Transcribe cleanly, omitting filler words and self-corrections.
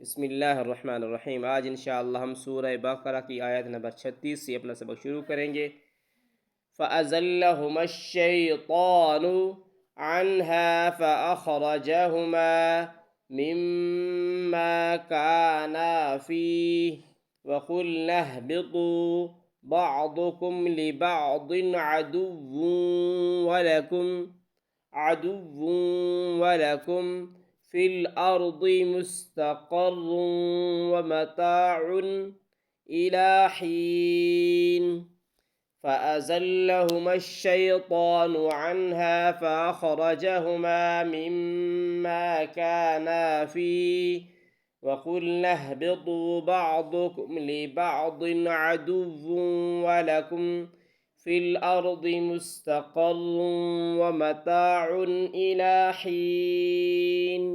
बिस्मिल्लाहिर्रहमानिर्रहीम। आज इंशाअल्लाह हम सूरह बक़रा की आयत नंबर 36 से अपना सबक शुरू करेंगे। फ़अज़ल्लहुमश्शैतानु अन्हा फ़अख़रजहुमा मिम्मा काना फ़ीह वक़ुल्ना इहबितू बअदुकुम लिबअदिन अदुव्वुन वलकुम फ़िल अर्दि मुस्तक़र्रुन व मताउन इला हीन। फ़अज़ल्लहुमश्शैतानु अन्हा फ़अख़रजहुमा मिम्मा काना फ़ीह वक़ुल्ना इहबितू बअदुकुम लिबअदिन अदुव्वुन वलकुम फ़िल अर्दि मुस्तक़र्रुन व मताउन इला हीन।